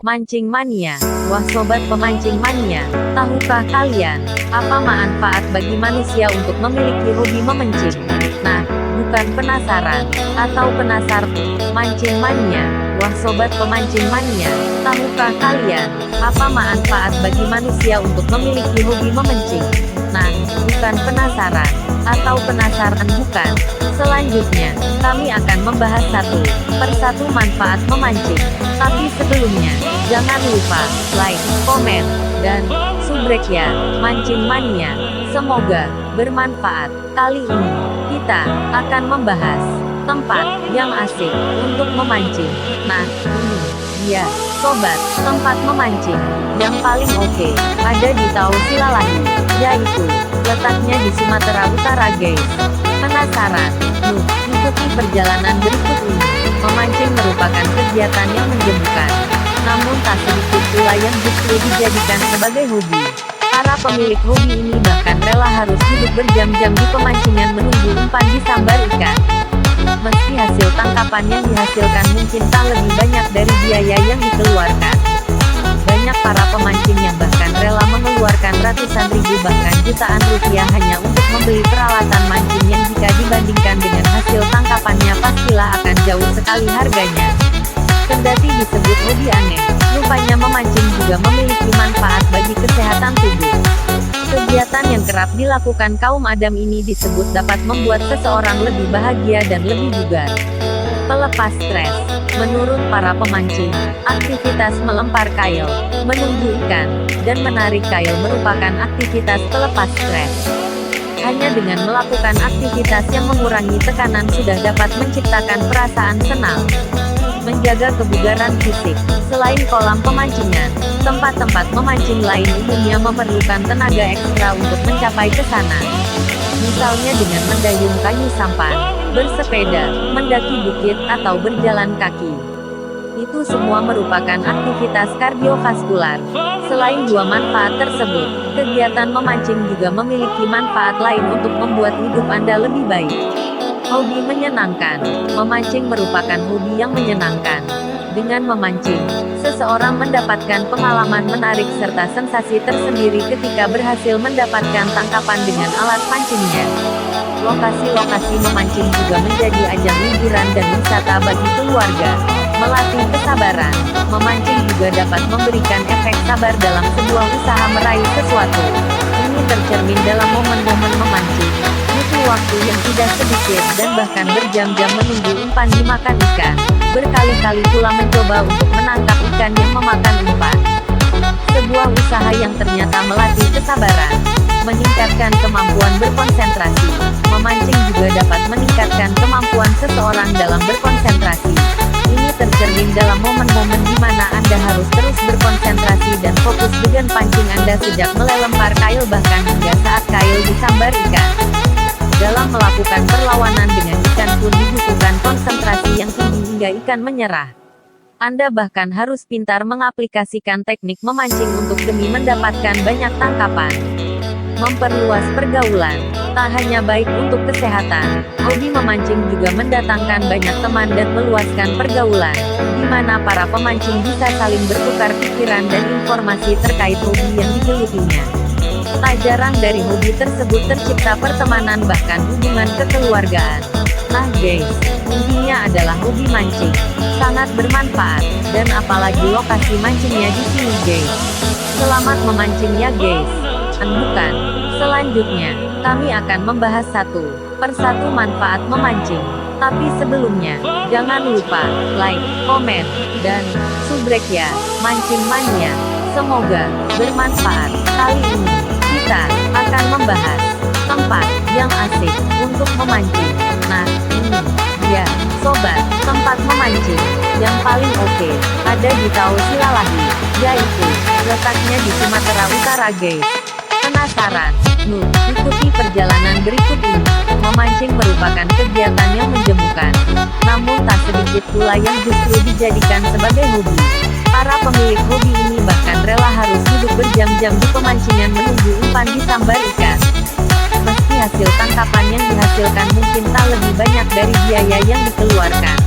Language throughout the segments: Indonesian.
Mancing mania. Wah sobat pemancing mania, tahukah kalian, apa manfaat bagi manusia untuk memiliki hobi memancing? Nah, bukan penasaran, atau penasaran? Mancing mania. Wah sobat pemancing mania, tahukah kalian, apa manfaat bagi manusia untuk memiliki hobi memancing? Nah, bukan penasaran, atau penasaran bukan? Selanjutnya, kami akan membahas satu persatu manfaat memancing. Tapi sebelumnya, jangan lupa like, komen, dan subscribe ya, Mancing Mania. Semoga bermanfaat. Kali ini, kita akan membahas tempat yang asik untuk memancing. Nah, ini dia, sobat, tempat memancing yang paling oke ada di Tahu Silalahi, yaitu letaknya di Sumatera Utara guys. Penasaran? Ikuti perjalanan berikut ini. Memancing merupakan kegiatan yang menjemukan, namun tak sedikit pula yang justru dijadikan sebagai hobi. Para pemilik hobi ini bahkan rela harus duduk berjam-jam di pemancingan menunggu umpan disambar ikan. Meski hasil tangkapan yang dihasilkan mungkin tak lebih banyak dari biaya yang dikeluarkan. Banyak para pemancing yang bahkan rela mengeluarkan ratusan ribu bahkan jutaan rupiah hanya untuk membeli peralatan mancing yang jika dibandingkan dengan hasil tangkapannya pastilah akan jauh sekali harganya. Kendati disebut hobi aneh, rupanya memancing juga memiliki manfaat bagi kesehatan tubuh. Kegiatan yang kerap dilakukan kaum Adam ini disebut dapat membuat seseorang lebih bahagia dan lebih bugar. Pelepas stres. Menurut para pemancing, aktivitas melempar kail, menunggu ikan, dan menarik kail merupakan aktivitas pelepas stres. Hanya dengan melakukan aktivitas yang mengurangi tekanan sudah dapat menciptakan perasaan senang. Menjaga kebugaran fisik. Selain kolam pemancingan, tempat-tempat memancing lain umumnya memerlukan tenaga ekstra untuk mencapai ke sana. Misalnya dengan mendayung kayu sampan, bersepeda, mendaki bukit, atau berjalan kaki. Itu semua merupakan aktivitas kardiovaskular. Selain dua manfaat tersebut, kegiatan memancing juga memiliki manfaat lain untuk membuat hidup Anda lebih baik. Hobi menyenangkan. Memancing merupakan hobi yang menyenangkan. Dengan memancing, seseorang mendapatkan pengalaman menarik serta sensasi tersendiri ketika berhasil mendapatkan tangkapan dengan alat pancingnya. Lokasi-lokasi memancing juga menjadi ajang hiburan dan wisata bagi keluarga. Melatih kesabaran. Memancing juga dapat memberikan efek sabar dalam sebuah usaha meraih sesuatu. Ini tercermin dalam momen-momen memancing. Butuh waktu yang tidak sedikit dan bahkan berjam-jam menunggu umpan dimakan ikan. Berkali-kali pula mencoba untuk menangkap ikan yang memakan umpan. Sebuah usaha yang ternyata melatih kesabaran. Meningkatkan kemampuan berkonsentrasi. Memancing juga dapat meningkatkan kemampuan seseorang dalam berkonsentrasi. Ini tercermin dalam momen-momen di mana Anda harus terus berkonsentrasi dan fokus dengan pancing Anda sejak mulai lempar kail bahkan hingga saat kail disambar ikan. Dalam melakukan perlawanan dengan ikan pun dibutuhkan konsentrasi yang tinggi hingga ikan menyerah. Anda bahkan harus pintar mengaplikasikan teknik memancing untuk demi mendapatkan banyak tangkapan. Memperluas pergaulan. Tak hanya baik untuk kesehatan, hobi memancing juga mendatangkan banyak teman dan meluaskan pergaulan, di mana para pemancing bisa saling bertukar pikiran dan informasi terkait hobi yang digelutinya. Tak jarang dari hobi tersebut tercipta pertemanan bahkan hubungan kekeluargaan. Nah guys, intinya adalah hobi mancing sangat bermanfaat, dan apalagi lokasi mancingnya di sini guys. Selamat memancing ya guys. Bukan. Selanjutnya, kami akan membahas satu persatu manfaat memancing. Tapi sebelumnya, jangan lupa like, komen, dan subscribe ya, Mancing Mania. Semoga bermanfaat. Kali ini, kita akan membahas tempat yang asik untuk memancing. Nah, ini dia, sobat, tempat memancing yang paling oke ada di Tahu Silalahi, yaitu letaknya di Sumatera Utara guys. Penasaran? Ikuti perjalanan berikut ini. Memancing merupakan kegiatan yang menjemukan, namun tak sedikit pula yang justru dijadikan sebagai hobi. Para pemilik hobi ini bahkan rela harus duduk berjam-jam di pemancingan menunggu umpan disambar ikan. Meski hasil tangkapan yang dihasilkan mungkin tak lebih banyak dari biaya yang dikeluarkan.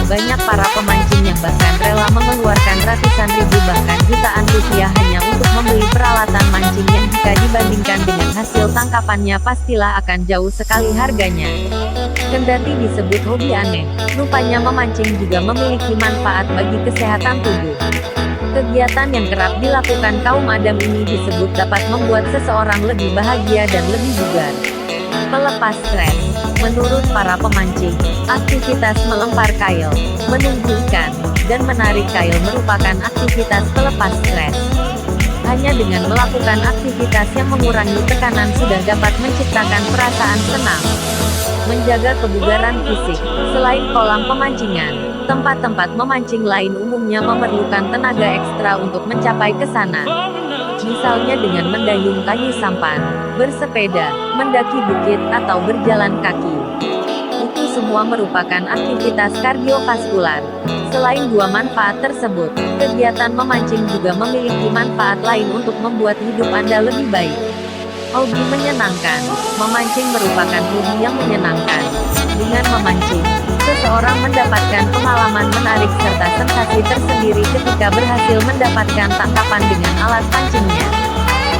Banyak para pemancing yang bahkan rela rela mengeluarkan ratusan ribu bahkan jutaan rupiah hanya untuk membeli peralatan mancing yang jika dibandingkan dengan hasil tangkapannya pastilah akan jauh sekali harganya. Kendati disebut hobi aneh, rupanya memancing juga memiliki manfaat bagi kesehatan tubuh. Kegiatan yang kerap dilakukan kaum Adam ini disebut dapat membuat seseorang lebih bahagia dan lebih bugar. Pelepas stres. Menurut para pemancing, aktivitas melempar kail, menunggu ikan, dan menarik kail merupakan aktivitas pelepas stres. Hanya dengan melakukan aktivitas yang mengurangi tekanan sudah dapat menciptakan perasaan senang. Menjaga kebugaran fisik. Selain kolam pemancingan, tempat-tempat memancing lain umumnya memerlukan tenaga ekstra untuk mencapai ke sana. Misalnya dengan mendayung kayu sampan, bersepeda, mendaki bukit atau berjalan kaki. Itu semua merupakan aktivitas kardiovaskular. Selain dua manfaat tersebut, kegiatan memancing juga memiliki manfaat lain untuk membuat hidup Anda lebih baik. Hobi menyenangkan. Memancing merupakan hobi yang menyenangkan. Dengan memancing, seseorang mendapatkan pengalaman menarik serta sensasi tersendiri ketika berhasil mendapatkan tangkapan dengan alat pancingnya.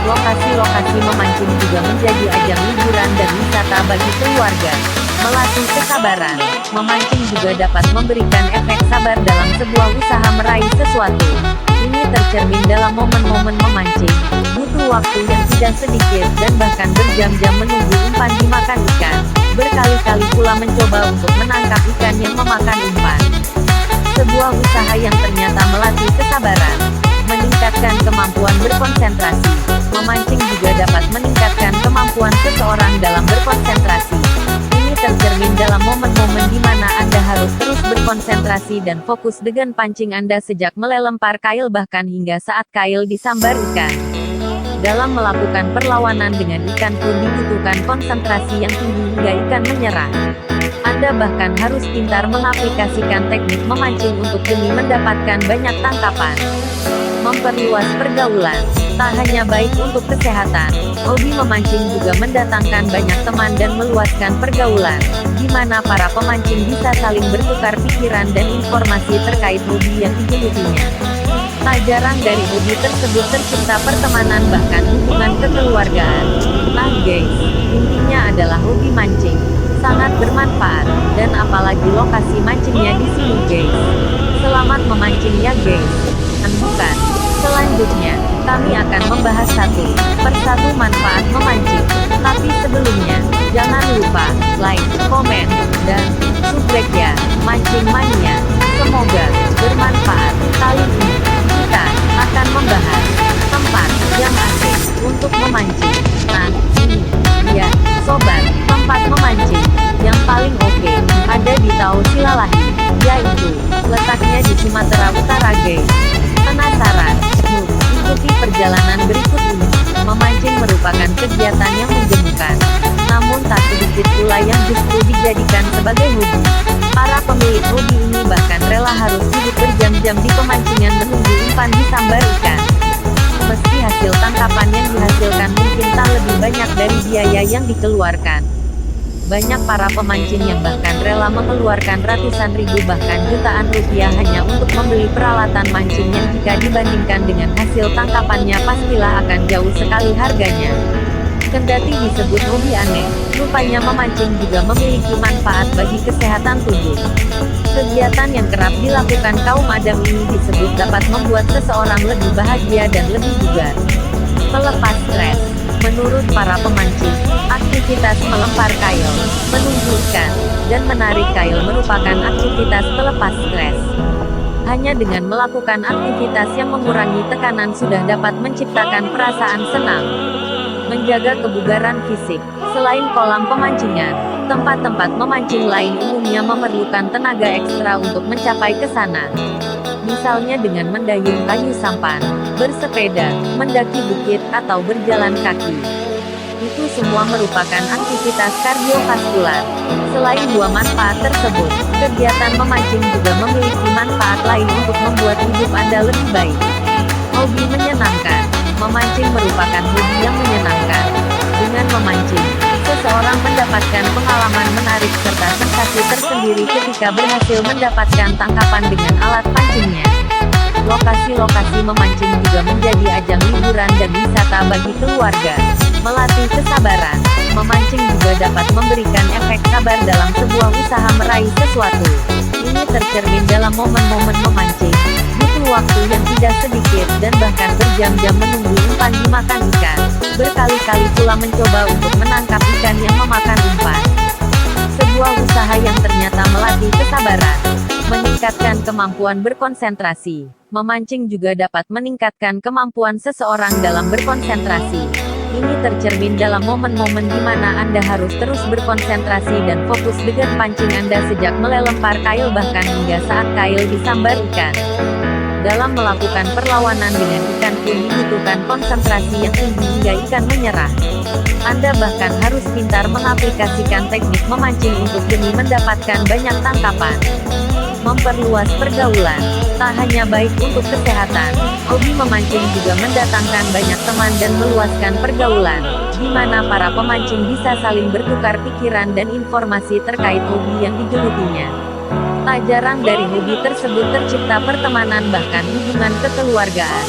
Lokasi-lokasi memancing juga menjadi ajang liburan dan wisata bagi keluarga. Melatih kesabaran. Memancing juga dapat memberikan efek sabar dalam sebuah usaha meraih sesuatu. Ini tercermin dalam momen-momen memancing. Butuh waktu yang tidak sedikit dan bahkan berjam-jam menunggu umpan dimakan ikan. Berkali-kali pula mencoba untuk menangkap ikan yang memakan umpan. Sebuah usaha yang ternyata melatih kesabaran. Meningkatkan kemampuan berkonsentrasi. Memancing juga dapat meningkatkan kemampuan seseorang dalam berkonsentrasi. Ini tercermin dalam momen-momen di mana Anda harus terus berkonsentrasi dan fokus dengan pancing Anda sejak melempar kail bahkan hingga saat kail disambar ikan. Dalam melakukan perlawanan dengan ikan pun dibutuhkan konsentrasi yang tinggi hingga ikan menyerah. Anda bahkan harus pintar mengaplikasikan teknik memancing untuk demi mendapatkan banyak tangkapan. Memperluas pergaulan. Tak hanya baik untuk kesehatan, hobi memancing juga mendatangkan banyak teman dan meluaskan pergaulan, di mana para pemancing bisa saling bertukar pikiran dan informasi terkait hobi yang digelutinya. Tak jarang dari hobi tersebut tercipta pertemanan bahkan hubungan kekeluargaan. Nah guys, intinya adalah hobi mancing sangat bermanfaat, dan apalagi lokasi mancingnya di sini guys. Selamat memancing ya guys. Dan bukan. Selanjutnya, kami akan membahas satu persatu manfaat memancing. Tapi sebelumnya, jangan lupa like, komen, dan subscribe ya, Mancing Mania. Semoga bermanfaat. Kali ini, kita akan membahas tempat yang asik untuk memancing. Nah, ini dia, sobat, tempat memancing yang paling oke ada di Tau Silalahi, yaitu letaknya di Sumatera Utara guys. Penasaran? Yuk, ikuti perjalanan berikut ini. Memancing merupakan kegiatan yang menjemukan, namun tak sedikit pula yang justru dijadikan sebagai hobi. Para pemilik hobi ini bahkan rela harus duduk berjam-jam di pemancingan menunggu umpan disambar ikan. Meski hasil tangkapan yang dihasilkan mungkin tak lebih banyak dari biaya yang dikeluarkan. Banyak para pemancing yang bahkan rela mengeluarkan ratusan ribu bahkan jutaan rupiah hanya untuk membeli peralatan mancing yang jika dibandingkan dengan hasil tangkapannya pastilah akan jauh sekali harganya. Kendati disebut hobi aneh, rupanya memancing juga memiliki manfaat bagi kesehatan tubuh. Kegiatan yang kerap dilakukan kaum Adam ini disebut dapat membuat seseorang lebih bahagia dan lebih bugar. Pelepas stres. Menurut para pemancing, aktivitas melempar kail, menunggu ikan, dan menarik kail merupakan aktivitas pelepas stres. Hanya dengan melakukan aktivitas yang mengurangi tekanan sudah dapat menciptakan perasaan senang. Menjaga kebugaran fisik. Selain kolam pemancingan, tempat-tempat memancing lain umumnya memerlukan tenaga ekstra untuk mencapai ke sana. Misalnya dengan mendayung kayu sampan, bersepeda, mendaki bukit, atau berjalan kaki. Itu semua merupakan aktivitas kardiovaskular. Selain dua manfaat tersebut, kegiatan memancing juga memiliki manfaat lain untuk membuat hidup Anda lebih baik. Hobi menyenangkan. Memancing merupakan hobi yang menyenangkan. Dengan memancing, Seseorang mendapatkan pengalaman menarik serta sensasi tersendiri ketika berhasil mendapatkan tangkapan dengan alat pancingnya. Lokasi-lokasi memancing juga menjadi ajang liburan dan wisata bagi keluarga. Melatih kesabaran. Memancing juga dapat memberikan efek sabar dalam sebuah usaha meraih sesuatu. Ini tercermin dalam momen-momen memancing. Butuh waktu yang tidak sedikit dan bahkan berjam-jam menunggu umpan dimakan ikan. Berkali-kali pula mencoba untuk menangkap ikan yang memakan umpan. Sebuah usaha yang ternyata melatih kesabaran. Meningkatkan kemampuan berkonsentrasi. Memancing juga dapat meningkatkan kemampuan seseorang dalam berkonsentrasi. Ini tercermin dalam momen-momen di mana Anda harus terus berkonsentrasi dan fokus dengan pancing Anda sejak mulai lempar kail bahkan hingga saat kail disambar ikan. Dalam melakukan perlawanan dengan ikan pun dibutuhkan konsentrasi yang tinggi hingga ikan menyerah. Anda bahkan harus pintar mengaplikasikan teknik memancing untuk demi mendapatkan banyak tangkapan. Memperluas pergaulan. Tak hanya baik untuk kesehatan, hobi memancing juga mendatangkan banyak teman dan meluaskan pergaulan, di mana para pemancing bisa saling bertukar pikiran dan informasi terkait hobi yang digelutinya. Tak jarang dari hobi tersebut tercipta pertemanan bahkan hubungan kekeluargaan.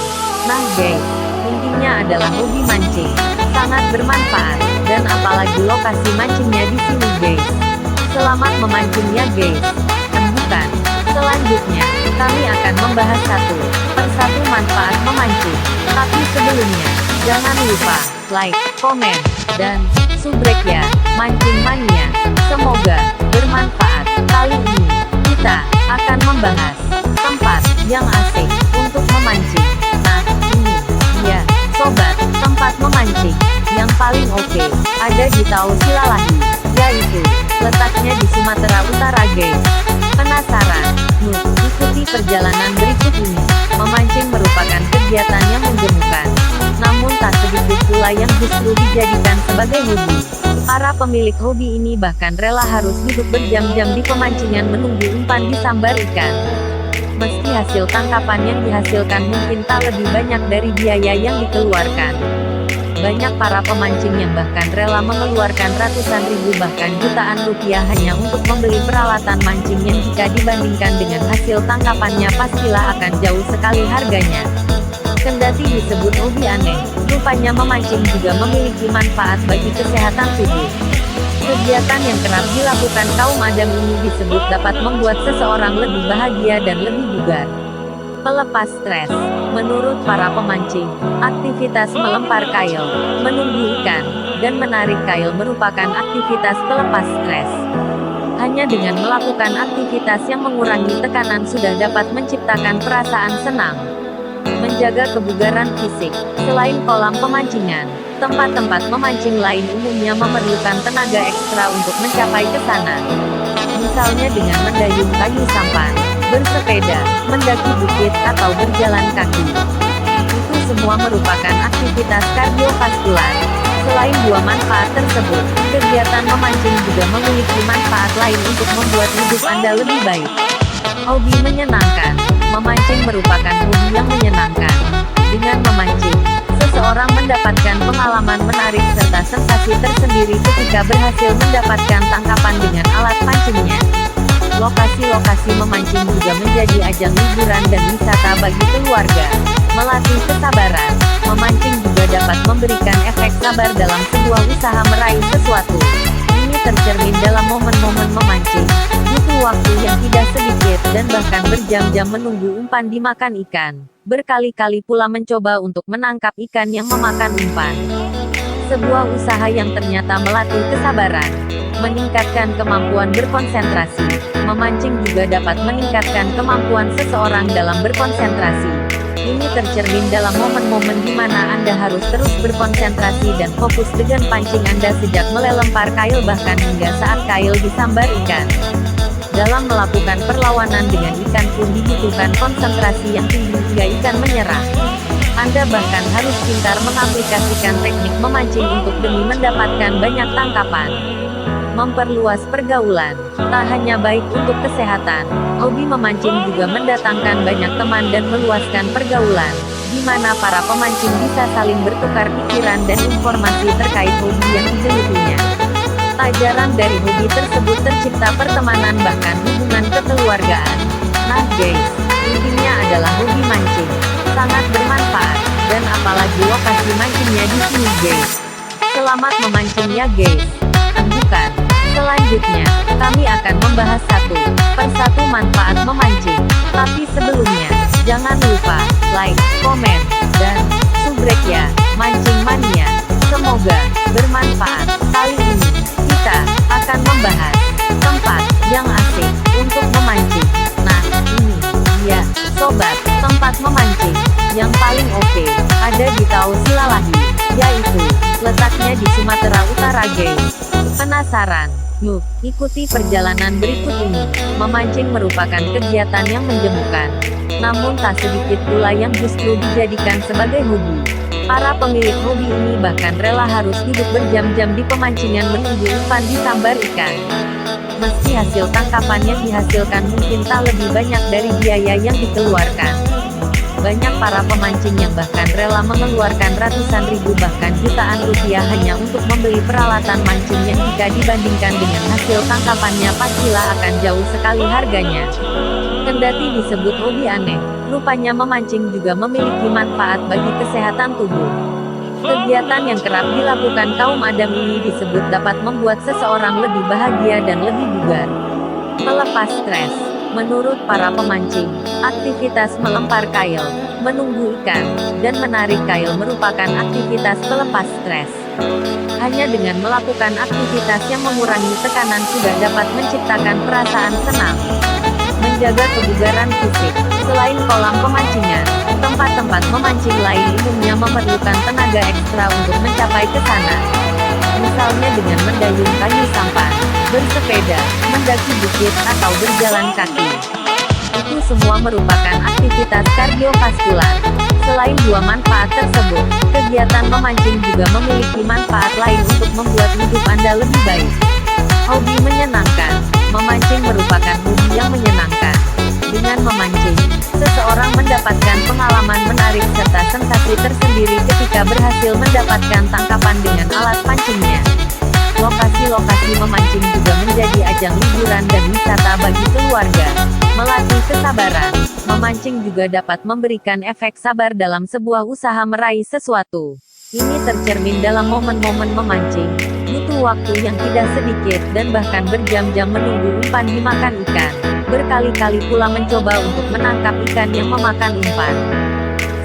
Nah guys, intinya adalah hobi mancing sangat bermanfaat, dan apalagi lokasi mancingnya di sini guys. Selamat memancing ya guys. Bukan. Selanjutnya, kami akan membahas satu persatu manfaat memancing. Tapi sebelumnya, jangan lupa like, komen, dan subrek ya, Mancing Mania. Semoga bermanfaat. Kali ini, kita akan membahas tempat yang asik untuk memancing. Nah, ini dia, sobat, tempat memancing yang paling oke ada di Tahu Silalahi, yaitu letaknya di Sumatera Utara guys. Penasaran? Ikuti perjalanan berikut ini. Memancing merupakan kegiatan yang menjemukan, namun tak sedikit pula yang justru dijadikan sebagai hobi. Para pemilik hobi ini bahkan rela harus duduk berjam-jam di pemancingan menunggu umpan disambar ikan. Meski hasil tangkapan yang dihasilkan mungkin tak lebih banyak dari biaya yang dikeluarkan. Banyak para pemancing yang bahkan rela mengeluarkan ratusan ribu bahkan jutaan rupiah hanya untuk membeli peralatan mancing yang jika dibandingkan dengan hasil tangkapannya pastilah akan jauh sekali harganya. Kendati disebut hobi aneh, rupanya memancing juga memiliki manfaat bagi kesehatan tubuh. Kegiatan yang kerap dilakukan kaum adam ini disebut dapat membuat seseorang lebih bahagia dan lebih bugar. Pelepas stres. Menurut para pemancing, aktivitas melempar kail, menunggu ikan, dan menarik kail merupakan aktivitas pelepas stres. Hanya dengan melakukan aktivitas yang mengurangi tekanan sudah dapat menciptakan perasaan senang. Menjaga kebugaran fisik. Selain kolam pemancingan, tempat-tempat memancing lain umumnya memerlukan tenaga ekstra untuk mencapai ke sana. Misalnya dengan mendayung kayu sampan, bersepeda, mendaki bukit, atau berjalan kaki. Itu semua merupakan aktivitas kardiovaskular. Selain dua manfaat tersebut, kegiatan memancing juga memiliki manfaat lain untuk membuat hidup Anda lebih baik. Hobi menyenangkan. Memancing merupakan hobi yang menyenangkan. Dengan memancing, seseorang mendapatkan pengalaman menarik serta sensasi tersendiri ketika berhasil mendapatkan tangkapan dengan alat pancingnya. Lokasi-lokasi memancing juga menjadi ajang liburan dan wisata bagi keluarga. Melatih kesabaran. Memancing juga dapat memberikan efek sabar dalam sebuah usaha meraih sesuatu. Ini tercermin dalam momen-momen memancing. Butuh waktu yang tidak sedikit dan bahkan berjam-jam menunggu umpan dimakan ikan. Berkali-kali pula mencoba untuk menangkap ikan yang memakan umpan. Sebuah usaha yang ternyata melatih kesabaran. Meningkatkan kemampuan berkonsentrasi. Memancing juga dapat meningkatkan kemampuan seseorang dalam berkonsentrasi. Ini tercermin dalam momen-momen di mana Anda harus terus berkonsentrasi dan fokus dengan pancing Anda sejak mulai lempar kail bahkan hingga saat kail disambar ikan. Dalam melakukan perlawanan dengan ikan pun dibutuhkan konsentrasi yang tinggi hingga ikan menyerah. Anda bahkan harus pintar mengaplikasikan teknik memancing untuk demi mendapatkan banyak tangkapan. Memperluas pergaulan. Tak hanya baik untuk kesehatan, hobi memancing juga mendatangkan banyak teman dan meluaskan pergaulan. di mana para pemancing bisa saling bertukar pikiran dan informasi terkait hobi yang digelutinya. Tak jarang dari hobi tersebut tercipta pertemanan bahkan hubungan kekeluargaan. Nah guys, intinya adalah hobi mancing sangat bermanfaat, dan apalagi lokasi mancingnya di sini guys. Selamat memancing ya guys. Bukan. Selanjutnya, kami akan membahas satu persatu manfaat memancing. Tapi sebelumnya, jangan lupa like, komen, dan subscribe ya, Mancing Mania. Semoga bermanfaat. Kali ini, kita akan membahas tempat yang asik untuk memancing. Nah, ini dia, sobat, tempat memancing yang paling oke ada di Tahu Silalahi, yaitu letaknya di Sumatera Utara guys. Penasaran? Yuk, ikuti perjalanan berikut ini. Memancing merupakan kegiatan yang menjemukan, namun tak sedikit pula yang justru dijadikan sebagai hobi. Para pemilik hobi ini bahkan rela harus duduk berjam-jam di pemancingan menunggu umpan disambar ikan. Meski hasil tangkapan yang dihasilkan mungkin tak lebih banyak dari biaya yang dikeluarkan. Banyak para pemancing yang bahkan rela mengeluarkan ratusan ribu bahkan jutaan rupiah hanya untuk membeli peralatan mancing yang jika dibandingkan dengan hasil tangkapannya pastilah akan jauh sekali harganya. Kendati disebut hobi aneh, rupanya memancing juga memiliki manfaat bagi kesehatan tubuh. Kegiatan yang kerap dilakukan kaum Adam ini disebut dapat membuat seseorang lebih bahagia dan lebih bugar. Melepas stres. Menurut para pemancing, aktivitas melempar kail, menunggu ikan, dan menarik kail merupakan aktivitas pelepas stres. Hanya dengan melakukan aktivitas yang mengurangi tekanan sudah dapat menciptakan perasaan senang. Menjaga kebugaran fisik. Selain kolam pemancingan, tempat-tempat memancing lain umumnya memerlukan tenaga ekstra untuk mencapai ke sana. Misalnya dengan mendayung kayu sampan, bersepeda, mendaki bukit, atau berjalan kaki. Itu semua merupakan aktivitas kardiovaskular. Selain dua manfaat tersebut, kegiatan memancing juga memiliki manfaat lain untuk membuat hidup Anda lebih baik. Hobi menyenangkan. Memancing merupakan hobi yang menyenangkan. Dengan memancing, seseorang mendapatkan pengalaman menarik serta sensasi tersendiri ketika berhasil mendapatkan tangkapan dengan alat pancingnya. Lokasi-lokasi memancing juga menjadi ajang liburan dan wisata bagi keluarga. Melatih kesabaran. Memancing juga dapat memberikan efek sabar dalam sebuah usaha meraih sesuatu. Ini tercermin dalam momen-momen memancing. Butuh waktu yang tidak sedikit dan bahkan berjam-jam menunggu umpan dimakan ikan. Berkali-kali pula mencoba untuk menangkap ikan yang memakan umpan.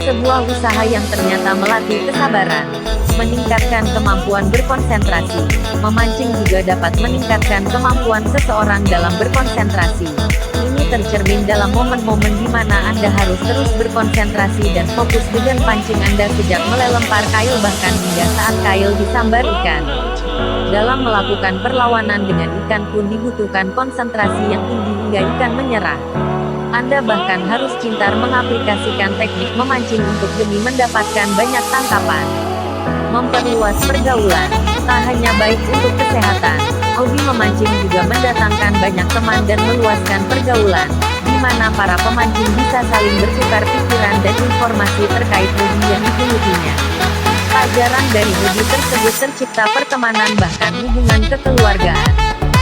Sebuah usaha yang ternyata melatih kesabaran, meningkatkan kemampuan berkonsentrasi. Memancing juga dapat meningkatkan kemampuan seseorang dalam berkonsentrasi. Ini tercermin dalam momen-momen di mana Anda harus terus berkonsentrasi dan fokus dengan pancing Anda sejak mulai lempar kail bahkan hingga saat kail disambar ikan. Dalam melakukan perlawanan dengan ikan pun dibutuhkan konsentrasi yang tinggi hingga ikan menyerah. Anda bahkan harus pintar mengaplikasikan teknik memancing untuk demi mendapatkan banyak tangkapan. Memperluas pergaulan, tak hanya baik untuk kesehatan, hobi memancing juga mendatangkan banyak teman dan meluaskan pergaulan, di mana para pemancing bisa saling bertukar pikiran dan informasi terkait hobi yang digelutinya. Tak jarang dari hobi tersebut tercipta pertemanan bahkan hubungan kekeluargaan.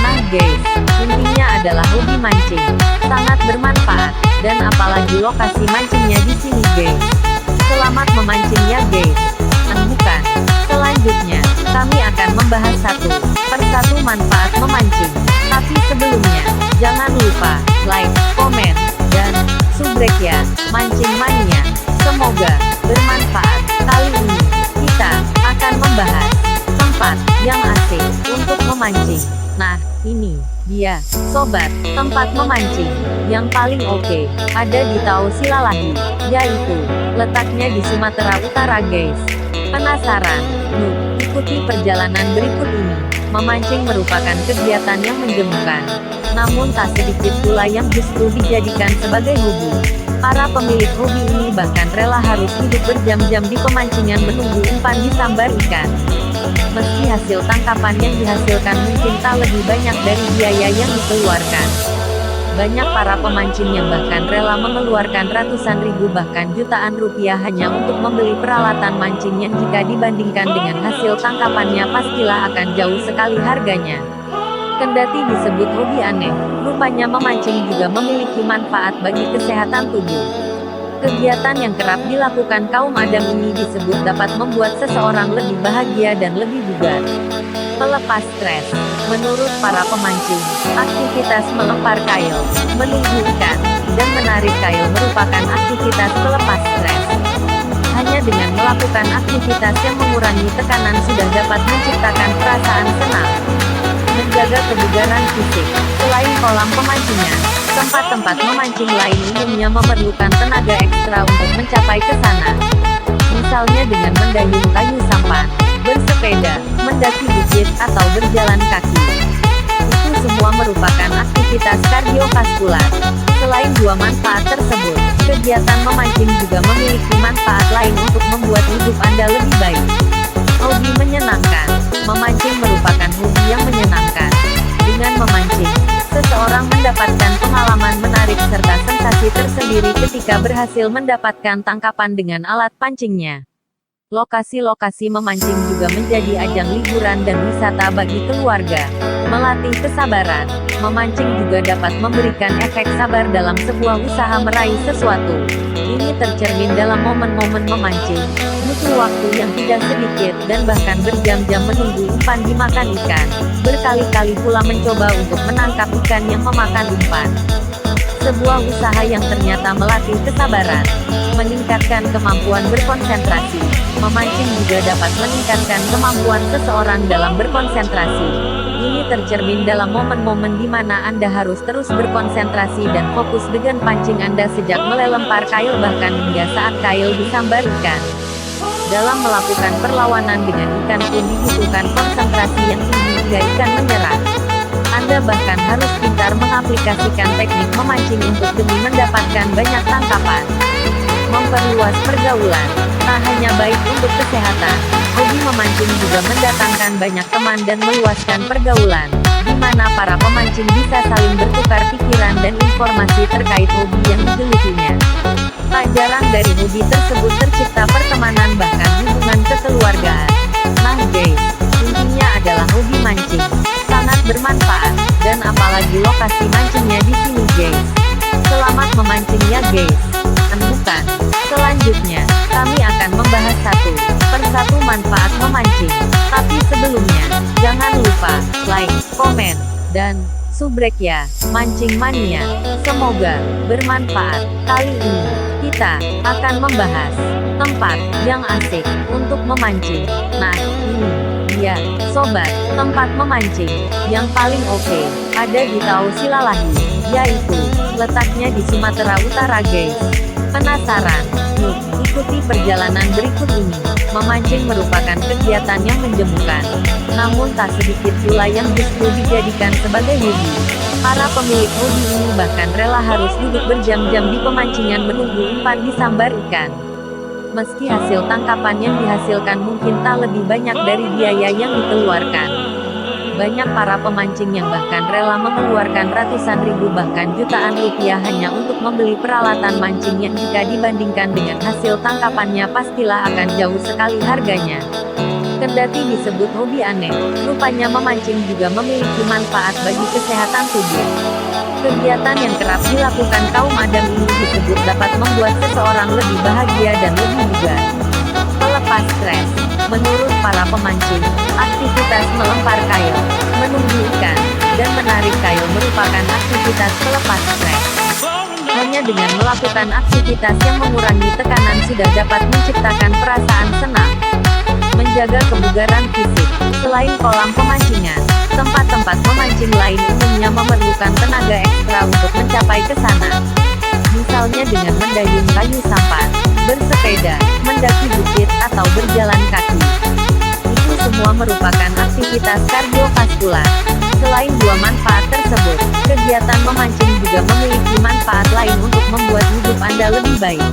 Nah guys, intinya adalah hobi mancing sangat bermanfaat, dan apalagi lokasi mancingnya di sini guys. Selamat memancing ya guys. Bukan. Selanjutnya, kami akan membahas satu persatu manfaat memancing. Tapi sebelumnya, jangan lupa like, komen, dan subscribe ya, Mancing Mania. Semoga bermanfaat. Kali ini, kita akan membahas tempat yang asik untuk memancing. Nah, ini dia, sobat, tempat memancing yang paling oke ada di Tahu Silalahi, yaitu letaknya di Sumatera Utara guys. Penasaran? Yuk, ikuti perjalanan berikut ini. Memancing merupakan kegiatan yang menjemukan, namun tak sedikit pula yang justru dijadikan sebagai hobi. Para pemilik hobi ini bahkan rela harus duduk berjam-jam di pemancingan menunggu umpan disambar ikan. Meski hasil tangkapan yang dihasilkan mungkin tak lebih banyak dari biaya yang dikeluarkan. Banyak para pemancing yang bahkan rela mengeluarkan ratusan ribu bahkan jutaan rupiah hanya untuk membeli peralatan mancing yang jika dibandingkan dengan hasil tangkapannya pastilah akan jauh sekali harganya. Kendati disebut hobi aneh, rupanya memancing juga memiliki manfaat bagi kesehatan tubuh. Kegiatan yang kerap dilakukan kaum Adam ini disebut dapat membuat seseorang lebih bahagia dan lebih bugar. Pelepas stres. Menurut para pemancing, aktivitas melempar kail, menunggu ikan, dan menarik kail merupakan aktivitas pelepas stres. Hanya dengan melakukan aktivitas yang mengurangi tekanan sudah dapat menciptakan perasaan senang. Menjaga kebugaran fisik. Selain kolam pemancingan, tempat-tempat memancing lain umumnya memerlukan tenaga ekstra untuk mencapai ke sana. Misalnya dengan mendayung kayu sampan, bersepeda, mendaki bukit, atau berjalan kaki. Itu semua merupakan aktivitas kardiovaskular. Selain dua manfaat tersebut, kegiatan memancing juga memiliki manfaat lain untuk membuat hidup Anda lebih baik. Hobi menyenangkan. Memancing merupakan hobi yang menyenangkan. Dengan memancing, seseorang mendapatkan pengalaman menarik serta sensasi tersendiri ketika berhasil mendapatkan tangkapan dengan alat pancingnya. Lokasi-lokasi memancing juga menjadi ajang liburan dan wisata bagi keluarga. Melatih kesabaran. Memancing juga dapat memberikan efek sabar dalam sebuah usaha meraih sesuatu. Ini tercermin dalam momen-momen memancing. Butuh waktu yang tidak sedikit dan bahkan berjam-jam menunggu umpan dimakan ikan. Berkali-kali pula mencoba untuk menangkap ikan yang memakan umpan. Sebuah usaha yang ternyata melatih kesabaran, meningkatkan kemampuan berkonsentrasi. Memancing juga dapat meningkatkan kemampuan seseorang dalam berkonsentrasi. Ini tercermin dalam momen-momen di mana Anda harus terus berkonsentrasi dan fokus dengan pancing Anda sejak mulai lempar kail bahkan hingga saat kail disambar ikan. Dalam melakukan perlawanan dengan ikan pun dibutuhkan konsentrasi yang tinggi hingga ikan menyerah. Anda bahkan harus pintar mengaplikasikan teknik memancing untuk demi mendapatkan banyak tangkapan. Memperluas pergaulan. Tak hanya baik untuk kesehatan, hobi memancing juga mendatangkan banyak teman dan meluaskan pergaulan, di mana para pemancing bisa saling bertukar pikiran dan informasi terkait hobi yang digelutinya. Tak jarang dari hobi tersebut tercipta pertemanan bahkan hubungan kekeluargaan. Nah guys, intinya adalah hobi mancing sangat bermanfaat, dan apalagi lokasi mancingnya di sini guys. Selamat memancing ya guys. Bukan. Selanjutnya, kami akan membahas satu persatu manfaat memancing. Tapi sebelumnya, jangan lupa like, komen, dan subrek ya, Mancing Mania. Semoga bermanfaat. Kali ini, kita akan membahas tempat yang asik untuk memancing. Nah, ini dia, sobat, tempat memancing yang paling oke ada di Tau Silalahi, yaitu letaknya di Sumatera Utara guys. Penasaran? Yuk, ikuti perjalanan berikut ini. Memancing merupakan kegiatan yang menjemukan, namun tak sedikit pula yang justru dijadikan sebagai hobi. Para pemilik hobi ini bahkan rela harus duduk berjam-jam di pemancingan menunggu umpan disambar ikan. Meski hasil tangkapan yang dihasilkan mungkin tak lebih banyak dari biaya yang dikeluarkan. Banyak para pemancing yang bahkan rela mengeluarkan ratusan ribu bahkan jutaan rupiah hanya untuk membeli peralatan mancing yang jika dibandingkan dengan hasil tangkapannya pastilah akan jauh sekali harganya. Kendati disebut hobi aneh, rupanya memancing juga memiliki manfaat bagi kesehatan tubuh. Kegiatan yang kerap dilakukan kaum Adam ini disebut dapat membuat seseorang lebih bahagia dan lebih bugar. Pelepas stres. Menurut para pemancing, aktivitas melempar kail, menunggu ikan, dan menarik kail merupakan aktivitas pelepas stres. Hanya dengan melakukan aktivitas yang mengurangi tekanan sudah dapat menciptakan perasaan senang. Menjaga kebugaran fisik. Selain kolam pemancingan, tempat-tempat memancing lain umumnya memerlukan tenaga ekstra untuk mencapai ke sana. Misalnya dengan mendayung kayu sampan, bersepeda, mendaki bukit, atau berjalan kaki. Itu semua merupakan aktivitas kardiovaskular. Selain dua manfaat tersebut, kegiatan memancing juga memiliki manfaat lain untuk membuat hidup Anda lebih baik.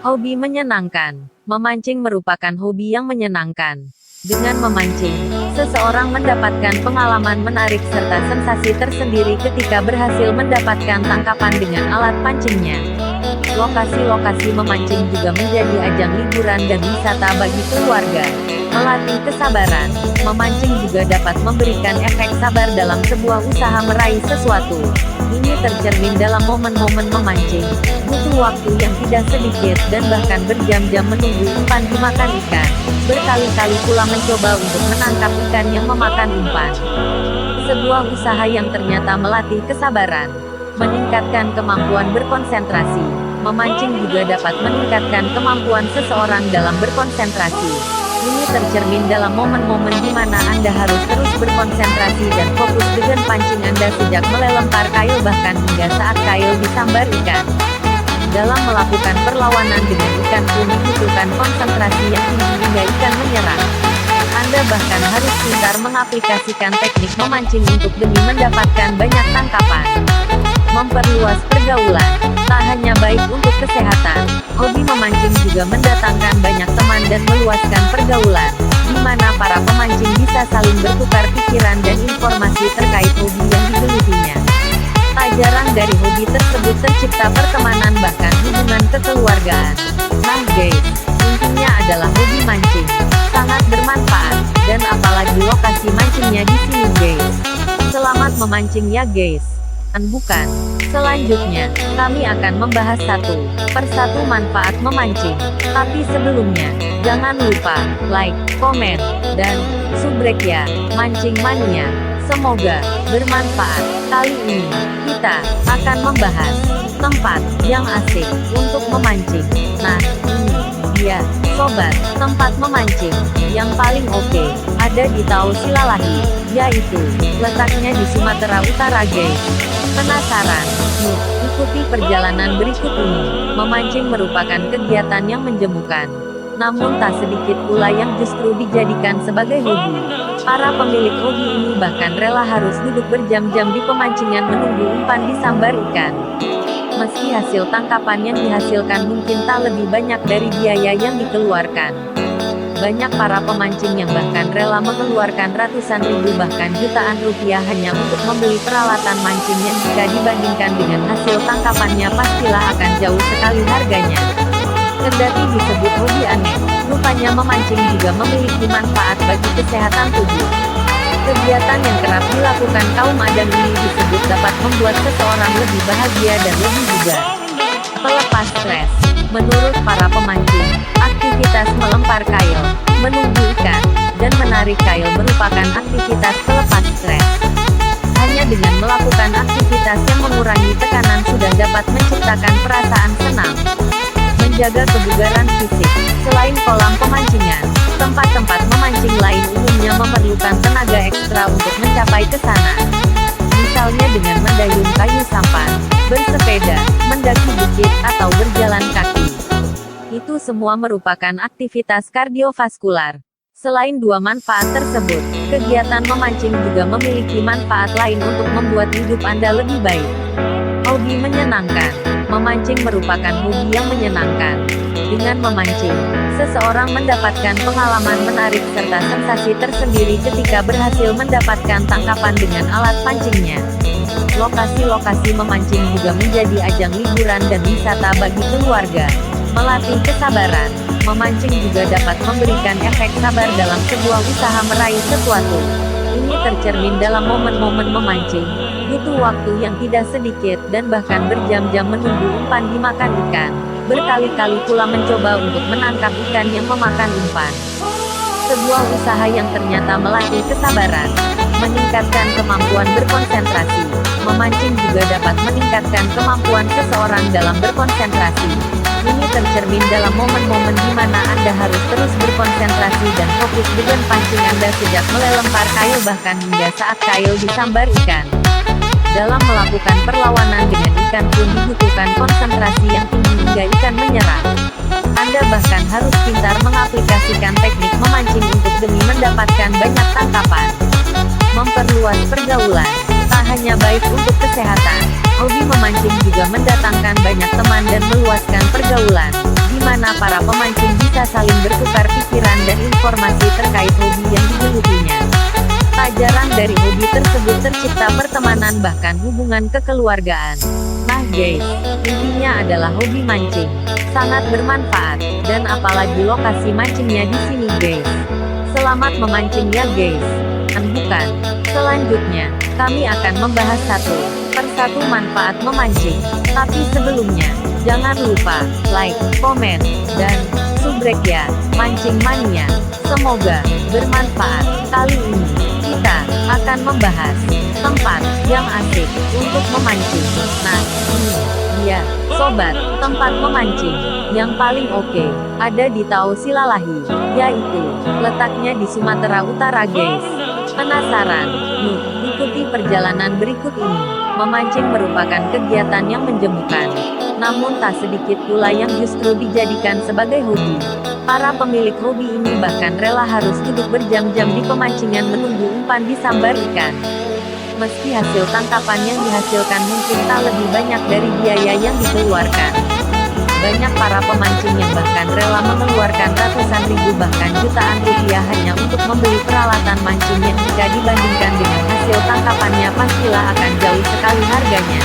Hobi menyenangkan. Memancing merupakan hobi yang menyenangkan. Dengan memancing, seseorang mendapatkan pengalaman menarik serta sensasi tersendiri ketika berhasil mendapatkan tangkapan dengan alat pancingnya. Lokasi-lokasi memancing juga menjadi ajang liburan dan wisata bagi keluarga. Melatih kesabaran, memancing juga dapat memberikan efek sabar dalam sebuah usaha meraih sesuatu. Ini tercermin dalam momen-momen memancing, butuh waktu yang tidak sedikit dan bahkan berjam-jam menunggu umpan dimakan ikan. Berkali-kali pula mencoba untuk menangkap ikan yang memakan umpan. Sebuah usaha yang ternyata melatih kesabaran, meningkatkan kemampuan berkonsentrasi. Memancing juga dapat meningkatkan kemampuan seseorang dalam berkonsentrasi. Ini tercermin dalam momen-momen di mana Anda harus terus berkonsentrasi dan fokus dengan pancing Anda sejak mulai lempar kail bahkan hingga saat kail disambar ikan. Dalam melakukan perlawanan dengan ikan pun dibutuhkan konsentrasi yang tinggi hingga ikan menyerang. Anda bahkan harus pintar mengaplikasikan teknik memancing untuk demi mendapatkan banyak tangkapan. Memperluas pergaulan, tak hanya baik untuk kesehatan, hobi memancing juga mendatangkan banyak teman dan meluaskan pergaulan, di mana para pemancing bisa saling bertukar pikiran dan informasi terkait hobi yang digelutinya. Tak jarang dari hobi tersebut tercipta pertemanan bahkan hubungan kekeluargaan. Nah guys, intinya adalah hobi mancing sangat bermanfaat, dan apalagi lokasi mancingnya di sini guys. Selamat memancing ya guys. Bukan. Selanjutnya, kami akan membahas satu persatu manfaat memancing. Tapi sebelumnya, jangan lupa like, komen, dan subscribe ya, Mancing Mania. Semoga bermanfaat. Kali ini, kita akan membahas tempat yang asik untuk memancing. Nah, ini dia, sobat, tempat memancing yang paling oke ada di Taul Silalahi, yaitu letaknya di Sumatera Utara guys. Penasaran? Yuk, ikuti perjalanan berikut ini. Memancing merupakan kegiatan yang menjemukan, namun tak sedikit pula yang justru dijadikan sebagai hobi. Para pemilik hobi ini bahkan rela harus duduk berjam-jam di pemancingan menunggu umpan disambar ikan. Meski hasil tangkapan yang dihasilkan mungkin tak lebih banyak dari biaya yang dikeluarkan. Banyak para pemancing yang bahkan rela mengeluarkan ratusan ribu bahkan jutaan rupiah hanya untuk membeli peralatan mancing yang jika dibandingkan dengan hasil tangkapannya pastilah akan jauh sekali harganya. Kendati disebut hobi aneh, rupanya memancing juga memiliki manfaat bagi kesehatan tubuh. Kegiatan yang kerap dilakukan kaum Adam ini disebut dapat membuat seseorang lebih bahagia dan lebih bugar. Pelepas stres. Menurut para pemancing, aktivitas melempar kail, menunggu ikan, dan menarik kail merupakan aktivitas pelepas stres. Hanya dengan melakukan aktivitas yang mengurangi tekanan sudah dapat menciptakan perasaan senang. Menjaga kebugaran fisik. Selain kolam pemancingan, tempat-tempat memancing lain umumnya memerlukan tenaga ekstra untuk mencapai ke sana. Misalnya dengan mendayung kayu sampan, bersepeda, mendaki bukit, atau berjalan kaki. Itu semua merupakan aktivitas kardiovaskular. Selain dua manfaat tersebut, kegiatan memancing juga memiliki manfaat lain untuk membuat hidup Anda lebih baik. Hobi menyenangkan. Memancing merupakan hobi yang menyenangkan. Dengan memancing, seseorang mendapatkan pengalaman menarik serta sensasi tersendiri ketika berhasil mendapatkan tangkapan dengan alat pancingnya. Lokasi-lokasi memancing juga menjadi ajang liburan dan wisata bagi keluarga. Melatih kesabaran, memancing juga dapat memberikan efek sabar dalam sebuah usaha meraih sesuatu. Ini tercermin dalam momen-momen memancing, butuh waktu yang tidak sedikit dan bahkan berjam-jam menunggu umpan dimakan ikan. Berkali-kali pula mencoba untuk menangkap ikan yang memakan umpan. Sebuah usaha yang ternyata melatih kesabaran, meningkatkan kemampuan berkonsentrasi. Memancing juga dapat meningkatkan kemampuan seseorang dalam berkonsentrasi. Ini tercermin dalam momen-momen di mana Anda harus terus berkonsentrasi dan fokus dengan pancing Anda sejak mulai lempar kail bahkan hingga saat kail disambar ikan. Dalam melakukan perlawanan dengan ikan pun dibutuhkan konsentrasi yang tinggi hingga ikan menyerang. Anda bahkan harus pintar mengaplikasikan teknik memancing untuk demi mendapatkan banyak tangkapan. Memperluas pergaulan, tak hanya baik untuk kesehatan, hobi memancing juga mendatangkan banyak teman dan meluaskan pergaulan, di mana para pemancing bisa saling bertukar pikiran dan informasi terkait hobi yang digelutinya. Tak jarang dari hobi tersebut tercipta pertemanan bahkan hubungan kekeluargaan. Nah guys, intinya adalah hobi mancing sangat bermanfaat, dan apalagi lokasi mancingnya di sini guys. Selamat memancing ya guys. Dan bukan. Selanjutnya, kami akan membahas satu persatu manfaat memancing. Tapi sebelumnya, jangan lupa like, komen, dan subrek ya, mancing mania. Semoga bermanfaat. Kali ini, kita akan membahas tempat yang asik untuk memancing. Nah, ini dia, sobat, tempat memancing yang paling oke ada di Tau Silalahi, yaitu letaknya di Sumatera Utara guys. Penasaran? Yuk, ikuti perjalanan berikut ini. Memancing merupakan kegiatan yang menjemukan, namun tak sedikit pula yang justru dijadikan sebagai hobi. Para pemilik hobi ini bahkan rela harus duduk berjam-jam di pemancingan menunggu umpan disambar ikan. Meski hasil tangkapan yang dihasilkan mungkin tak lebih banyak dari biaya yang dikeluarkan. Banyak para pemancing yang bahkan rela mengeluarkan ratusan ribu bahkan jutaan rupiah hanya untuk membeli peralatan mancing yang jika dibandingkan dengan hasil tangkapannya pastilah akan jauh sekali harganya.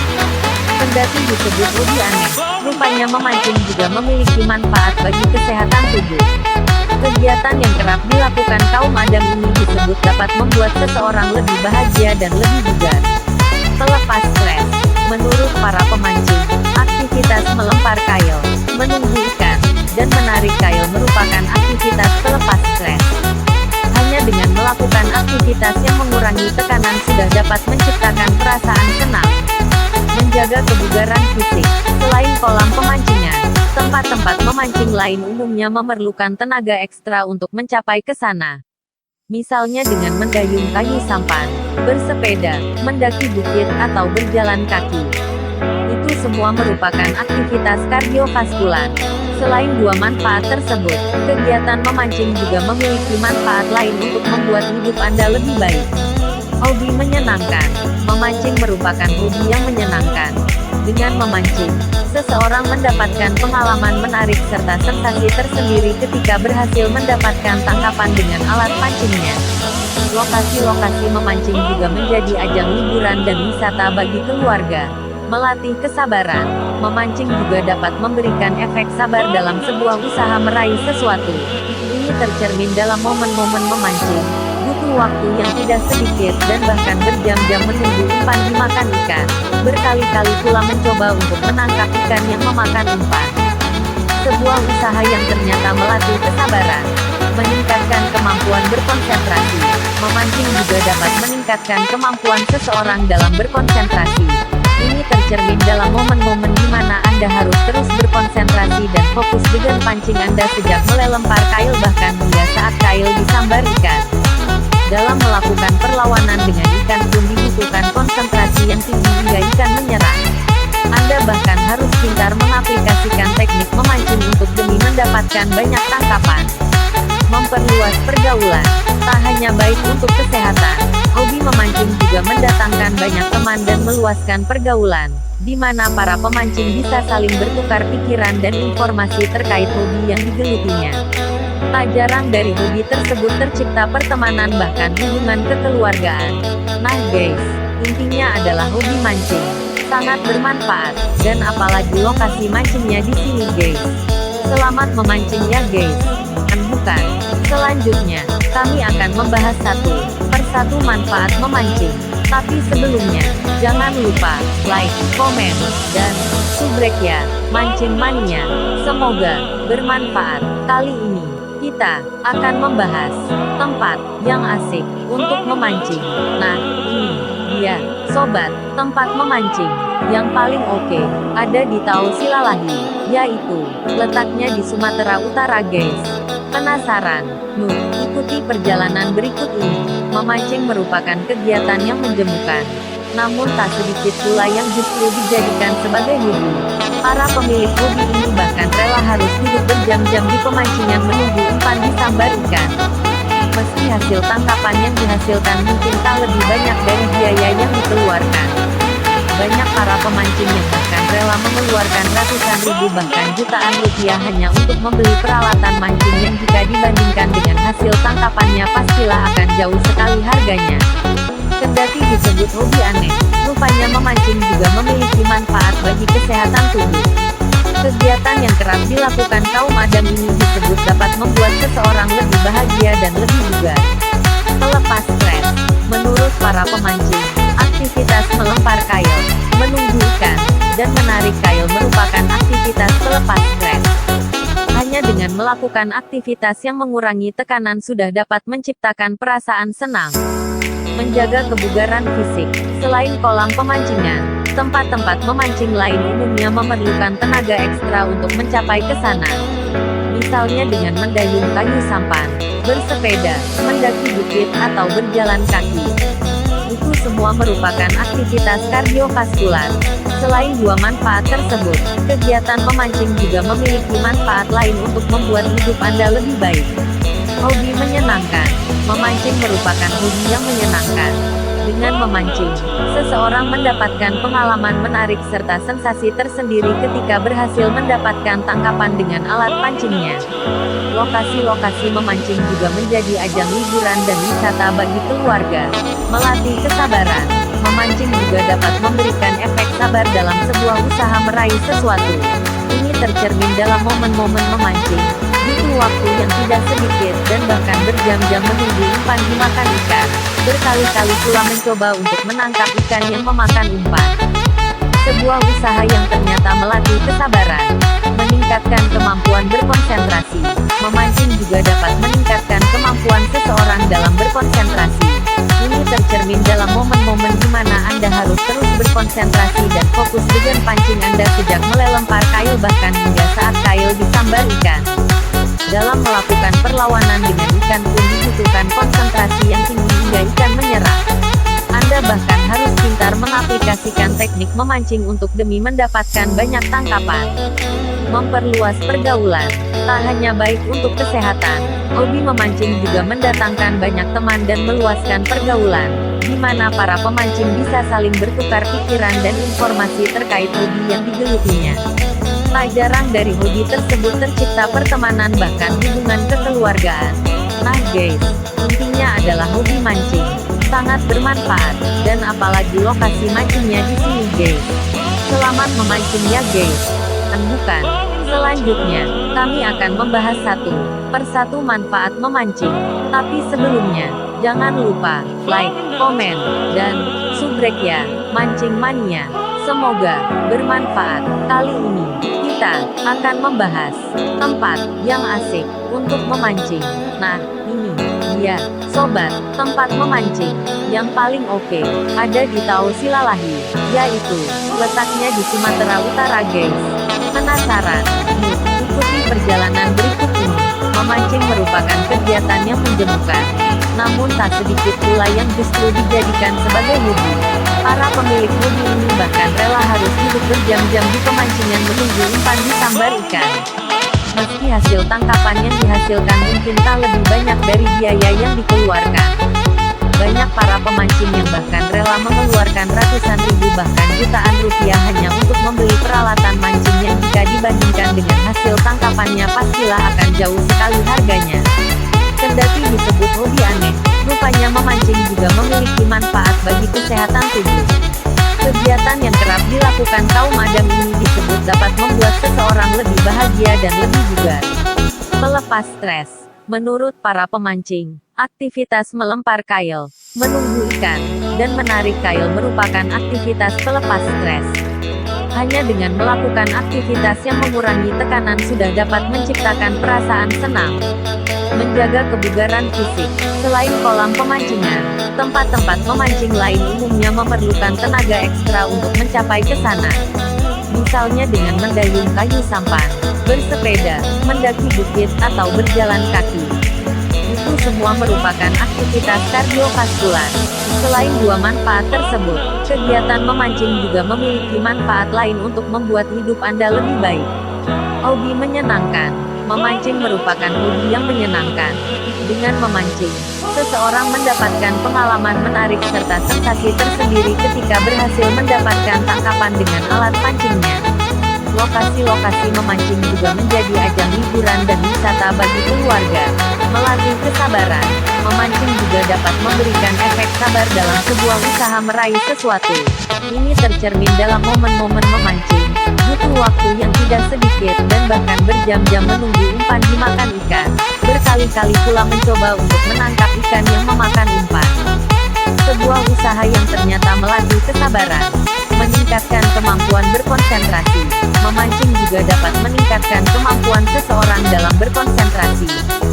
Kendati disebut hobi aneh, rupanya memancing juga memiliki manfaat bagi kesehatan tubuh. Kegiatan yang kerap dilakukan kaum Adam ini disebut dapat membuat seseorang lebih bahagia dan lebih bugar. Pelepas stres. Menurut para pemancing, aktivitas melempar kail, menunggu ikan, dan menarik kail merupakan aktivitas pelepas stres. Hanya dengan melakukan aktivitas yang mengurangi tekanan sudah dapat menciptakan perasaan senang. Menjaga kebugaran fisik. Selain kolam pemancingan, tempat-tempat memancing lain umumnya memerlukan tenaga ekstra untuk mencapai ke sana. Misalnya dengan mendayung kayu sampan, bersepeda, mendaki bukit atau berjalan kaki. Itu semua merupakan aktivitas kardiovaskular. Selain dua manfaat tersebut, kegiatan memancing juga memiliki manfaat lain untuk membuat hidup Anda lebih baik. Hobi menyenangkan. Memancing merupakan hobi yang menyenangkan. Dengan memancing, seseorang mendapatkan pengalaman menarik serta sensasi tersendiri ketika berhasil mendapatkan tangkapan dengan alat pancingnya. Lokasi-lokasi memancing juga menjadi ajang liburan dan wisata bagi keluarga. Melatih kesabaran. Memancing juga dapat memberikan efek sabar dalam sebuah usaha meraih sesuatu. Ini tercermin dalam momen-momen memancing. Butuh waktu yang tidak sedikit dan bahkan berjam-jam menunggu umpan dimakan ikan. Berkali-kali pula mencoba untuk menangkap ikan yang memakan umpan. Sebuah usaha yang ternyata melatih kesabaran, meningkatkan kemampuan berkonsentrasi. Memancing juga dapat meningkatkan kemampuan seseorang dalam berkonsentrasi. Ini tercermin dalam momen-momen di mana Anda harus terus berkonsentrasi dan fokus dengan pancing Anda sejak mulai lempar kail bahkan hingga saat kail disambar ikan. Dalam melakukan perlawanan dengan ikan pun dibutuhkan konsentrasi yang tinggi hingga ikan menyerang. Anda bahkan harus pintar mengaplikasikan teknik memancing untuk demi mendapatkan banyak tangkapan. Memperluas pergaulan. Tak hanya baik untuk kesehatan, hobi memancing juga mendatangkan banyak teman dan meluaskan pergaulan, di mana para pemancing bisa saling bertukar pikiran dan informasi terkait hobi yang digelutinya. Tak jarang dari hobi tersebut tercipta pertemanan bahkan hubungan kekeluargaan. Nah guys, intinya adalah hobi mancing sangat bermanfaat, dan apalagi lokasi mancingnya di sini guys. Selamat memancing ya guys. Dan bukan. Selanjutnya, kami akan membahas satu persatu manfaat memancing. Tapi sebelumnya, jangan lupa like, komen, dan subrek ya, mancing mania. Semoga bermanfaat. Kali ini, kita akan membahas tempat yang asik untuk memancing. Nah, ini dia, sobat, tempat memancing yang paling oke ada di Tau Silalahi, yaitu letaknya di Sumatera Utara guys. Penasaran? Nuh, ikuti perjalanan berikut ini. Memancing merupakan kegiatan yang menjemukan, namun tak sedikit pula yang justru dijadikan sebagai hobi. Para pemilik hobi ini bahkan rela harus duduk berjam-jam di pemancingan menunggu umpan disambar ikan. Meski hasil tangkapan yang dihasilkan mungkin tak lebih banyak dari biaya yang dikeluarkan. Banyak para pemancing yang bahkan rela mengeluarkan ratusan ribu bahkan jutaan rupiah hanya untuk membeli peralatan mancing yang jika dibandingkan dengan hasil tangkapannya pastilah akan jauh sekali harganya. Kendati disebut hobi aneh, rupanya memancing juga memiliki manfaat bagi kesehatan tubuh. Kegiatan yang kerap dilakukan kaum Adam ini disebut dapat membuat seseorang lebih bahagia dan lebih bugar. Melepas stres. Menurut para pemancing, aktivitas melempar kail, menunggu ikan, dan menarik kail merupakan aktivitas pelepas stres. Hanya dengan melakukan aktivitas yang mengurangi tekanan sudah dapat menciptakan perasaan senang. Menjaga kebugaran fisik. Selain kolam pemancingan, tempat-tempat memancing lain umumnya memerlukan tenaga ekstra untuk mencapai ke sana. Misalnya dengan mendayung kayu sampan, bersepeda, mendaki bukit atau berjalan kaki. Itu semua merupakan aktivitas kardiovaskular. Selain dua manfaat tersebut, kegiatan memancing juga memiliki manfaat lain untuk membuat hidup Anda lebih baik. Hobi menyenangkan. Memancing merupakan hobi yang menyenangkan. Dengan memancing, seseorang mendapatkan pengalaman menarik serta sensasi tersendiri ketika berhasil mendapatkan tangkapan dengan alat pancingnya. Lokasi-lokasi memancing juga menjadi ajang liburan dan wisata bagi keluarga. Melatih kesabaran. Memancing juga dapat memberikan efek sabar dalam sebuah usaha meraih sesuatu. Ini tercermin dalam momen-momen memancing. Butuh waktu yang tidak sedikit dan bahkan berjam-jam menunggu umpan dimakan ikan. Berkali-kali pula mencoba untuk menangkap ikan yang memakan umpan. Sebuah usaha yang ternyata melatih kesabaran, meningkatkan kemampuan berkonsentrasi. Memancing juga dapat meningkatkan kemampuan seseorang dalam berkonsentrasi. Ini tercermin dalam momen-momen di mana Anda harus terus berkonsentrasi dan fokus dengan pancing Anda sejak mulai lempar kail bahkan hingga saat kail disambar ikan. Dalam melakukan perlawanan dengan ikan pun dibutuhkan konsentrasi yang tinggi hingga ikan menyerah. Anda bahkan harus pintar mengaplikasikan teknik memancing untuk demi mendapatkan banyak tangkapan. Memperluas pergaulan. Tak hanya baik untuk kesehatan, hobi memancing juga mendatangkan banyak teman dan meluaskan pergaulan, di mana para pemancing bisa saling bertukar pikiran dan informasi terkait hobi yang digelutinya. Tak jarang dari hobi tersebut tercipta pertemanan bahkan hubungan kekeluargaan. Nah guys, intinya adalah hobi mancing sangat bermanfaat, dan apalagi lokasi mancingnya di sini guys. Selamat memancing ya guys. Bukan. Selanjutnya, kami akan membahas satu persatu manfaat memancing. Tapi sebelumnya, jangan lupa like, komen, dan subscribe ya, Mancing Mania. Semoga bermanfaat. Kali ini, kita akan membahas tempat yang asik untuk memancing. Nah, ini dia, sobat, tempat memancing yang paling oke ada di Tao Silalahi, yaitu letaknya di Sumatera Utara guys. Penasaran? Yuk, ikuti perjalanan berikut ini. Memancing merupakan kegiatan yang menjemukan, namun tak sedikit pula yang justru dijadikan sebagai hobi. Para pemilik hobi ini bahkan rela harus duduk berjam-jam di pemancingan menunggu umpan disambar ikan. Meski hasil tangkapan yang dihasilkan mungkin tak lebih banyak dari biaya yang dikeluarkan. Banyak para pemancing yang bahkan rela mengeluarkan ratusan ribu bahkan jutaan rupiah hanya untuk membeli peralatan mancing yang jika dibandingkan dengan hasil tangkapannya pastilah akan jauh sekali harganya. Kendati disebut hobi aneh, rupanya memancing juga memiliki manfaat bagi kesehatan tubuh. Kegiatan yang kerap dilakukan kaum Adam ini disebut dapat membuat seseorang lebih bahagia dan lebih bugar. Melepas stres. Menurut para pemancing, aktivitas melempar kail, menunggu ikan, dan menarik kail merupakan aktivitas pelepas stres. Hanya dengan melakukan aktivitas yang mengurangi tekanan sudah dapat menciptakan perasaan senang. Menjaga kebugaran fisik. Selain kolam pemancingan, tempat-tempat memancing lain umumnya memerlukan tenaga ekstra untuk mencapai ke sana. Misalnya dengan mendayung kayu sampan, bersepeda, mendaki bukit atau berjalan kaki. Itu semua merupakan aktivitas kardiovaskular. Selain dua manfaat tersebut, kegiatan memancing juga memiliki manfaat lain untuk membuat hidup Anda lebih baik. Hobi menyenangkan. Memancing merupakan hobi yang menyenangkan. Dengan memancing, Seseorang mendapatkan pengalaman menarik serta sensasi tersendiri ketika berhasil mendapatkan tangkapan dengan alat pancingnya. Lokasi-lokasi memancing juga menjadi ajang hiburan dan wisata bagi keluarga. Melatih kesabaran. Memancing juga dapat memberikan efek sabar dalam sebuah usaha meraih sesuatu. Ini tercermin dalam momen-momen memancing. Butuh waktu yang tidak sedikit dan bahkan berjam-jam menunggu umpan dimakan ikan. Berkali-kali pula mencoba untuk menangkap ikan yang memakan umpan. Sebuah usaha yang ternyata melatih kesabaran. Meningkatkan kemampuan berkonsentrasi. Memancing juga dapat meningkatkan kemampuan seseorang dalam berkonsentrasi.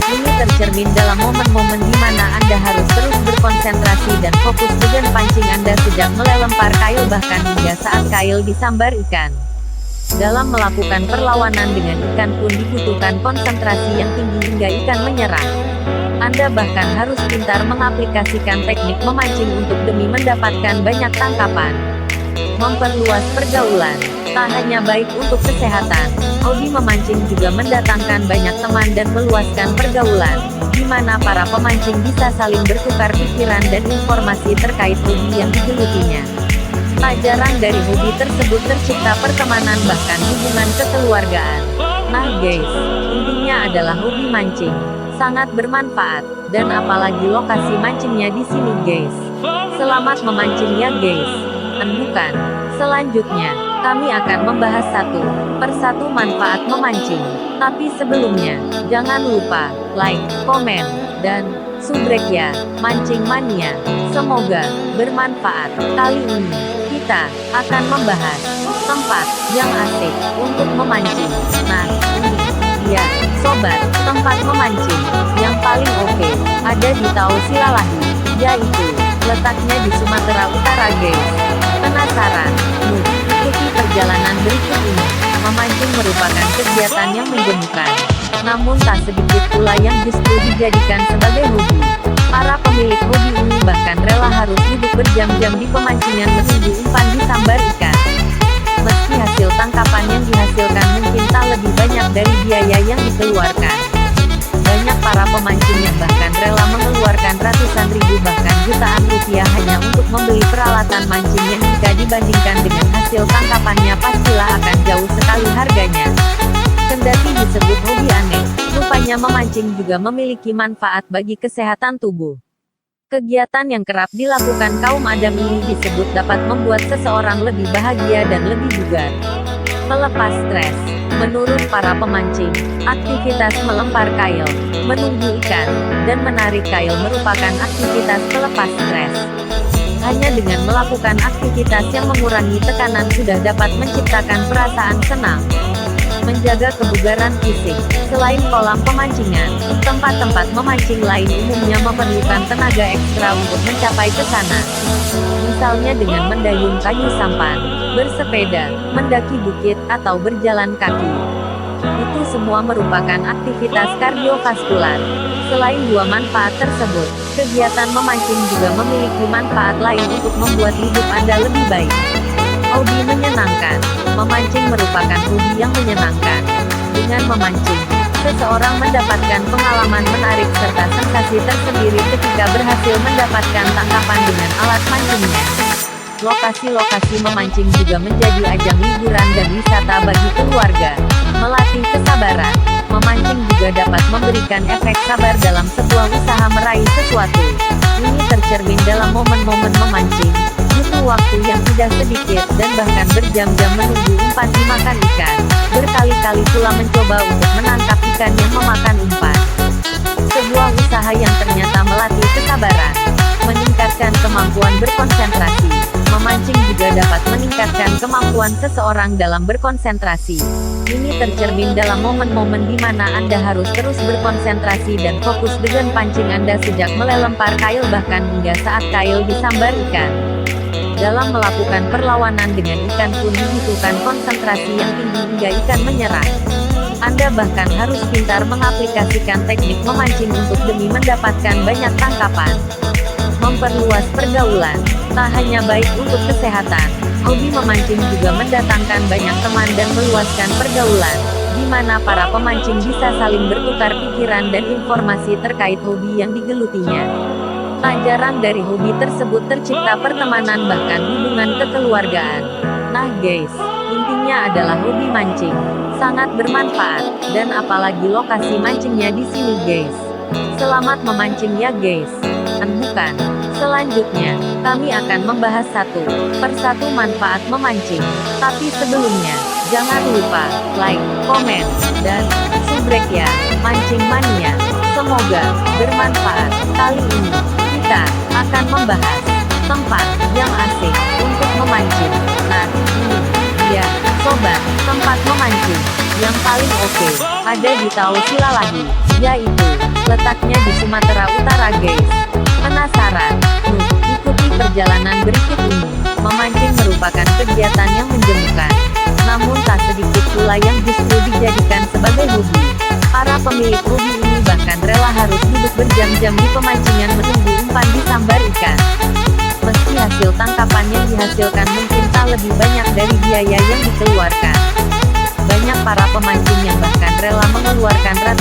Ini tercermin dalam momen-momen di mana Anda harus terus berkonsentrasi dan fokus dengan pancing Anda sejak mulai lempar kail bahkan hingga saat kail disambar ikan. Dalam melakukan perlawanan dengan ikan pun dibutuhkan konsentrasi yang tinggi hingga ikan menyerah. Anda bahkan harus pintar mengaplikasikan teknik memancing untuk demi mendapatkan banyak tangkapan. Memperluas pergaulan. Tak hanya baik untuk kesehatan, hobi memancing juga mendatangkan banyak teman dan meluaskan pergaulan, di mana para pemancing bisa saling bertukar pikiran dan informasi terkait hobi yang digelutinya. Tak jarang dari hobi tersebut tercipta pertemanan bahkan hubungan kekeluargaan. Nah guys, intinya adalah hobi mancing sangat bermanfaat, dan apalagi lokasi mancingnya di sini guys. Selamat memancing ya guys. Bukan. Selanjutnya, kami akan membahas satu persatu manfaat memancing. Tapi sebelumnya, jangan lupa like, komen, dan subscribe ya, Mancing Mania. Semoga bermanfaat. Kali ini, kita akan membahas tempat yang asik untuk memancing. Nah, ini dia, sobat, tempat memancing yang paling oke ada di Tausilalahi, yaitu letaknya di Sumatera Utara guys. Penasaran? Ikuti perjalanan berikut ini. Memancing merupakan kegiatan yang menjemukan. Namun tak sedikit pula yang justru dijadikan sebagai hobi. Para pemilik hobi ini bahkan rela harus duduk berjam-jam di pemancingan menunggu umpan disambar ikan. Meski hasil tangkapan yang dihasilkan mungkin tak lebih banyak dari biaya yang dikeluarkan. Banyak para pemancing yang bahkan rela mengeluarkan ratusan ribu bahkan jutaan rupiah hanya untuk membeli peralatan mancing yang jika dibandingkan dengan hasil tangkapannya pastilah akan jauh sekali harganya. Kendati disebut hobi aneh, rupanya memancing juga memiliki manfaat bagi kesehatan tubuh. Kegiatan yang kerap dilakukan kaum Adam ini disebut dapat membuat seseorang lebih bahagia dan lebih bugar. Melepas stres. Menurut para pemancing, aktivitas melempar kail, menunggu ikan, dan menarik kail merupakan aktivitas pelepas stres. Hanya dengan melakukan aktivitas yang mengurangi tekanan sudah dapat menciptakan perasaan senang. Menjaga kebugaran fisik. Selain kolam pemancingan, tempat-tempat memancing lain umumnya memerlukan tenaga ekstra untuk mencapai ke sana. Misalnya dengan mendayung kayu sampan, bersepeda, mendaki bukit, atau berjalan kaki. Itu semua merupakan aktivitas kardiovaskular. Selain dua manfaat tersebut, kegiatan memancing juga memiliki manfaat lain untuk membuat hidup Anda lebih baik. Hobi menyenangkan. Memancing merupakan hobi yang menyenangkan. Dengan memancing, seseorang mendapatkan pengalaman menarik serta sensasi tersendiri ketika berhasil mendapatkan tangkapan dengan alat mancingnya. Lokasi-lokasi memancing juga menjadi ajang hiburan dan wisata bagi keluarga. Melatih kesabaran. Memancing juga dapat memberikan efek sabar dalam sebuah usaha meraih sesuatu. Ini tercermin dalam momen-momen memancing. Butuh waktu yang tidak sedikit dan bahkan berjam-jam menunggu umpan dimakan ikan. Berkali-kali pula mencoba untuk menangkap ikan yang memakan umpan. Sebuah usaha yang ternyata melatih kesabaran. Meningkatkan kemampuan berkonsentrasi. Memancing juga dapat meningkatkan kemampuan seseorang dalam berkonsentrasi. Ini tercermin dalam momen-momen di mana Anda harus terus berkonsentrasi dan fokus dengan pancing Anda sejak mulai lempar kail bahkan hingga saat kail disambar ikan. Dalam melakukan perlawanan dengan ikan pun dibutuhkan konsentrasi yang tinggi hingga ikan menyerah. Anda bahkan harus pintar mengaplikasikan teknik memancing untuk demi mendapatkan banyak tangkapan. Memperluas pergaulan. Tak hanya baik untuk kesehatan, hobi memancing juga mendatangkan banyak teman dan meluaskan pergaulan, di mana para pemancing bisa saling bertukar pikiran dan informasi terkait hobi yang digelutinya. Tak jarang dari hobi tersebut tercipta pertemanan bahkan hubungan kekeluargaan. Nah guys, intinya adalah hobi mancing sangat bermanfaat, dan apalagi lokasi mancingnya di sini guys. Selamat memancing ya guys. Dan bukan. Selanjutnya, kami akan membahas satu persatu manfaat memancing. Tapi sebelumnya, jangan lupa like, komen, dan subscribe ya, Mancing Mania. Semoga bermanfaat. Kali ini, kita akan membahas tempat yang asik untuk memancing. Nah, ini dia, sobat, tempat memancing yang paling oke ada di Tahu Silalahi, yaitu letaknya di Sumatera Utara guys. Penasaran? Ikuti perjalanan berikut ini. Memancing merupakan kegiatan yang menjemukan, namun tak sedikit pula yang justru dijadikan sebagai hobi. Para pemilik hobi ini bahkan rela harus duduk berjam-jam di pemancingan menunggu umpan disambar ikan. Meski hasil tangkapannya dihasilkan mungkin tak lebih banyak dari biaya yang dikeluarkan. Banyak para pemancing yang bahkan rela mengeluarkan ratusan